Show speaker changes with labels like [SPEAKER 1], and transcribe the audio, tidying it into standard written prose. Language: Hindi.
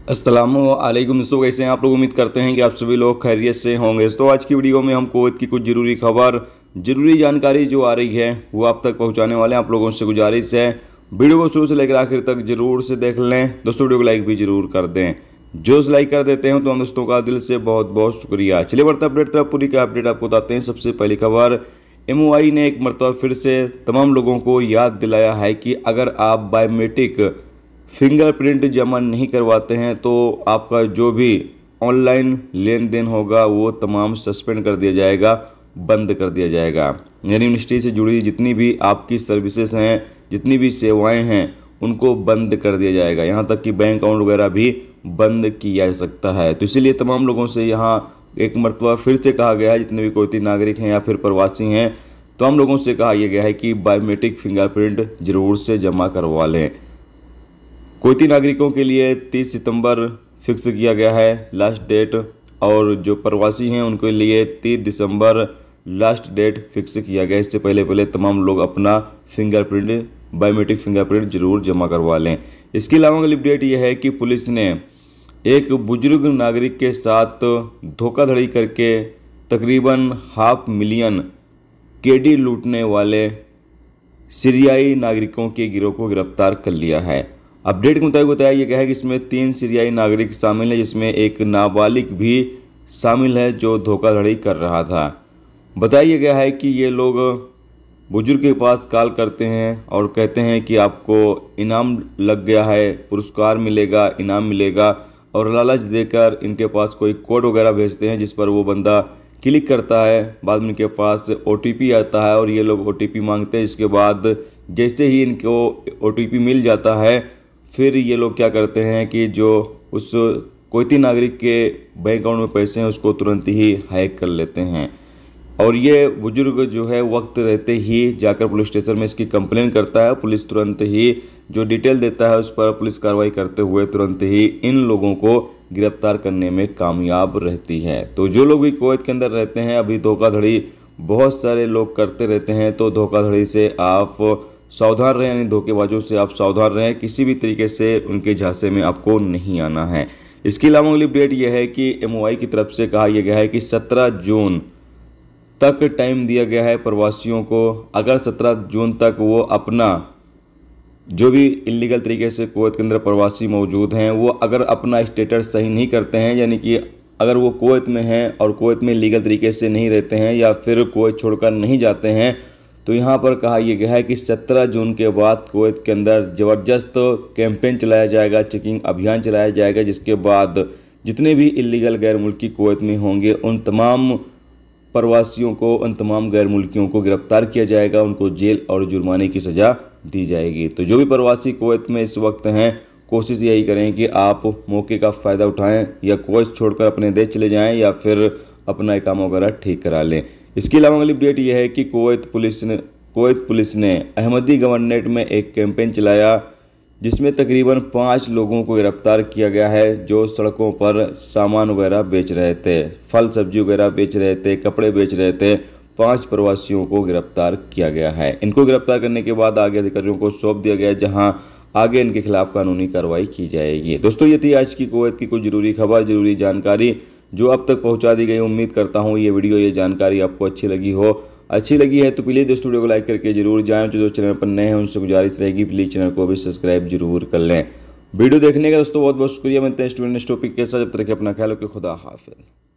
[SPEAKER 1] अस्सलामुअलैकुम दोस्तों, कैसे हैं आप लोग। उम्मीद करते हैं कि आप सभी लोग खैरियत से होंगे। तो आज की वीडियो में हम कुवैत की कुछ ज़रूरी खबर, ज़रूरी जानकारी जो आ रही है वो आप तक पहुंचाने वाले हैं। आप लोगों से गुजारिश है वीडियो को शुरू से लेकर आखिर तक जरूर से देख लें। दोस्तों वीडियो को लाइक भी जरूर कर दें। जो लाइक कर देते हैं तो हम दोस्तों का दिल से बहुत बहुत शुक्रिया। चलिए बढ़ते अपडेट तरफ, पूरी का अपडेट आपको बताते हैं। सबसे पहली खबर, MOI ने एक मरतबा फिर से तमाम लोगों को याद दिलाया है कि अगर आप बायोमेट्रिक फिंगरप्रिंट जमा नहीं करवाते हैं तो आपका जो भी ऑनलाइन लेन देन होगा वो तमाम सस्पेंड कर दिया जाएगा, बंद कर दिया जाएगा। यानी मिनिस्ट्री से जुड़ी जितनी भी आपकी सर्विसेज हैं, जितनी भी सेवाएं हैं, उनको बंद कर दिया जाएगा। यहाँ तक कि बैंक अकाउंट वगैरह भी बंद किया जा सकता है। तो इसीलिए तमाम लोगों से यहाँ एक मरतबा फिर से कहा गया है, जितने भी कुवैती नागरिक हैं या फिर प्रवासी हैं, तो हम लोगों से कहा यह गया है कि बायोमेट्रिक फिंगरप्रिंट जरूर से जमा करवा लें। कुवैती नागरिकों के लिए 30 सितंबर फिक्स किया गया है लास्ट डेट, और जो प्रवासी हैं उनके लिए 30 दिसंबर लास्ट डेट फिक्स किया गया। इससे पहले तमाम लोग अपना बायोमेट्रिक फिंगरप्रिंट जरूर जमा करवा लें। इसके अलावा अगली अपडेट यह है कि पुलिस ने एक बुजुर्ग नागरिक के साथ धोखाधड़ी करके तकरीबन 500,000 केडी लूटने वाले सीरियाई नागरिकों के गिरोह को गिरफ्तार कर लिया है। अपडेट के मुताबिक बताया गया है कि इसमें 3 सीरियाई नागरिक शामिल हैं, जिसमें एक नाबालिग भी शामिल है जो धोखाधड़ी कर रहा था। बताया गया है कि ये लोग बुजुर्ग के पास कॉल करते हैं और कहते हैं कि आपको इनाम लग गया है, पुरस्कार मिलेगा, इनाम मिलेगा, और लालच देकर इनके पास कोई कोड वगैरह भेजते हैं जिस पर वो बंदा क्लिक करता है। बाद में इनके पास OTP आता है और ये लोग OTP मांगते हैं। इसके बाद जैसे ही इनको OTP मिल जाता है, फिर ये लोग क्या करते हैं कि जो उस कुवैती नागरिक के बैंक अकाउंट में पैसे हैं उसको तुरंत ही हैक कर लेते हैं। और ये बुजुर्ग जो है वक्त रहते ही जाकर पुलिस स्टेशन में इसकी कंप्लेन करता है। पुलिस तुरंत ही जो डिटेल देता है उस पर पुलिस कार्रवाई करते हुए तुरंत ही इन लोगों को गिरफ्तार करने में कामयाब रहती है। तो जो लोग भी कुवैत के अंदर रहते हैं, अभी धोखाधड़ी बहुत सारे लोग करते रहते हैं, तो धोखाधड़ी से आप सावधान रहें, यानी धोखेबाजों से आप सावधान रहें। किसी भी तरीके से उनके झांसे में आपको नहीं आना है। इसके अलावा अगली अपडेट यह है कि MOI की तरफ से कहा यह गया है कि 17 जून तक टाइम दिया गया है प्रवासियों को। अगर 17 जून तक वो अपना जो भी इलीगल तरीके से कुवैत के अंदर प्रवासी मौजूद हैं, वो अगर अपना स्टेटस सही नहीं करते हैं, यानी कि अगर वो कुवैत में हैं और कुवैत में लीगल तरीके से नहीं रहते हैं या फिर कुवैत छोड़कर नहीं जाते हैं, तो यहाँ पर कहा यह गया है कि 17 जून के बाद कुवैत के अंदर ज़बरदस्त कैंपेन चलाया जाएगा, चेकिंग अभियान चलाया जाएगा, जिसके बाद जितने भी इलीगल गैर मुल्की कुवैत में होंगे उन तमाम प्रवासियों को, उन तमाम गैर मुल्कियों को गिरफ्तार किया जाएगा, उनको जेल और जुर्माने की सज़ा दी जाएगी। तो जो भी प्रवासी कुवैत में इस वक्त हैं, कोशिश यही करें कि आप मौके का फ़ायदा उठाएं, या कुवैत छोड़कर अपने देश चले जाएं या फिर अपना इकामा वगैरह ठीक करा लें। इसके अलावा अगली अपडेट यह है कि कुवैत पुलिस ने अहमदी गवर्नरेट में एक कैंपेन चलाया, जिसमें तकरीबन 5 लोगों को गिरफ्तार किया गया है जो सड़कों पर सामान वगैरह बेच रहे थे, फल सब्जी वगैरह बेच रहे थे, कपड़े बेच रहे थे। 5 प्रवासियों को गिरफ्तार किया गया है। इनको गिरफ्तार करने के बाद आगे अधिकारियों को सौंप दिया गया, जहां आगे इनके खिलाफ कानूनी कार्रवाई की जाएगी। दोस्तों ये थी आज की कुवैत की कुछ जरूरी खबर, जरूरी जानकारी जो अब तक पहुंचा दी गई। उम्मीद करता हूं ये वीडियो, ये जानकारी आपको अच्छी लगी है तो प्लीज़ दोस्तों वीडियो को लाइक करके जरूर जाएं। जो चैनल पर नए हैं उनसे गुजारिश रहेगी प्लीज़ चैनल को भी सब्सक्राइब जरूर कर लें। वीडियो देखने का दोस्तों बहुत बहुत शुक्रिया। मिलते हैं स्टूडेंट टॉपिक के साथ, जब तक अपना ख्याल रखें। खुदा हाफिज़।